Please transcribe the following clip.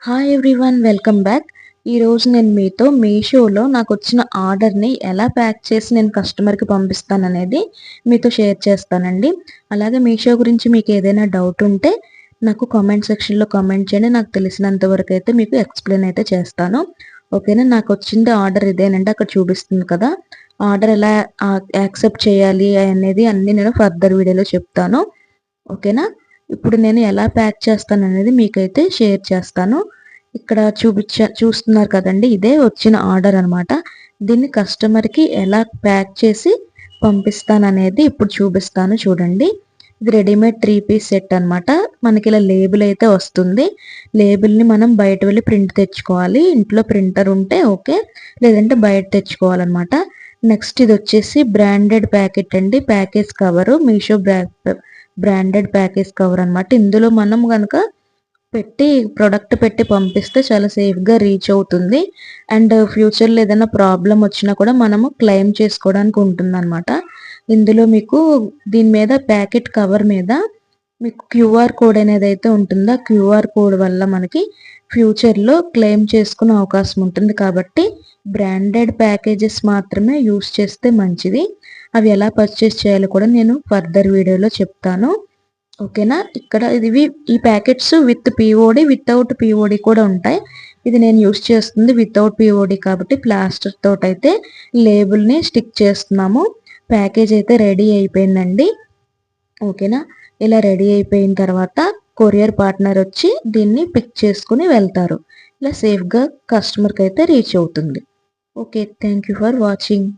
Hi everyone, welcome back. ఈరోజు నేను మీతో మీషోలో నాకు వచ్చిన ఆర్డర్ని ఎలా ప్యాక్ చేసి నేను కస్టమర్కి పంపిస్తాననేది మీతో షేర్ చేస్తానండి. అలాగే మీషో గురించి మీకు ఏదైనా డౌట్ ఉంటే నాకు కామెంట్ సెక్షన్లో కామెంట్ చేయండి. నాకు తెలిసినంత వరకు అయితే మీకు ఎక్స్ప్లెయిన్ అయితే చేస్తాను. ఓకేనా. నాకు వచ్చింది ఆర్డర్ ఇదేనండి, అక్కడ చూపిస్తుంది కదా. ఆర్డర్ ఎలా యాక్సెప్ట్ చేయాలి అనేది అన్నీ నేను ఫర్దర్ వీడియోలో చెప్తాను. ఓకేనా. ఇప్పుడు నేను ఎలా ప్యాక్ చేస్తాననేది మీకైతే షేర్ చేస్తాను. ఇక్కడ చూస్తున్నారు కదండి, ఇదే వచ్చిన ఆర్డర్ అనమాట. దీన్ని కస్టమర్కి ఎలా ప్యాక్ చేసి పంపిస్తాననేది ఇప్పుడు చూపిస్తాను చూడండి. ఇది రెడీమేడ్ 3 పీస్ సెట్ అనమాట. మనకి ఇలా లేబుల్ అయితే వస్తుంది. లేబుల్ని మనం బయట వెళ్ళి ప్రింట్ తెచ్చుకోవాలి. ఇంట్లో ప్రింటర్ ఉంటే ఓకే, లేదంటే బయట తెచ్చుకోవాలన్నమాట. నెక్స్ట్ ఇది వచ్చేసి బ్రాండెడ్ ప్యాకెట్ అండి, package cover, Meesho branded package cover అనమాట. ఇందులో మనం కనుక ప్రొడక్ట్ పెట్టి పంపిస్తే చాలా సేఫ్గా రీచ్ అవుతుంది. అండ్ ఫ్యూచర్లో ఏదైనా ప్రాబ్లం వచ్చినా కూడా మనము క్లెయిమ్ చేసుకోవడానికి ఉంటుందన్నమాట. ఇందులో మీకు దీని మీద ప్యాకెట్ కవర్ మీద మీకు క్యూఆర్ కోడ్ అనేది అయితే ఉంటుందో, ఆ క్యూఆర్ కోడ్ వల్ల మనకి ఫ్యూచర్లో క్లెయిమ్ చేసుకునే అవకాశం ఉంటుంది. కాబట్టి బ్రాండెడ్ ప్యాకేజెస్ మాత్రమే యూస్ చేస్తే మంచిది. అవి ఎలా పర్చేస్ చేయాలో కూడా నేను ఫర్దర్ వీడియోలో చెప్తాను. ఓకేనా. ఇక్కడ ఈ packets with POD, without POD కూడా ఉంటాయి. ఇది నేను యూస్ చేస్తుంది వితౌట్ పిఓడి కాబట్టి ప్లాస్టర్ తోటైతే లేబుల్ని స్టిక్ చేస్తున్నాము. ప్యాకేజ్ అయితే రెడీ అయిపోయిందండి. ఓకేనా. ఇలా రెడీ అయిపోయిన తర్వాత కొరియర్ పార్ట్నర్ వచ్చి దీన్ని పిక్ చేసుకుని వెళ్తారు. ఇలా సేఫ్గా కస్టమర్కి అయితే రీచ్ అవుతుంది. Okay, thank you for watching.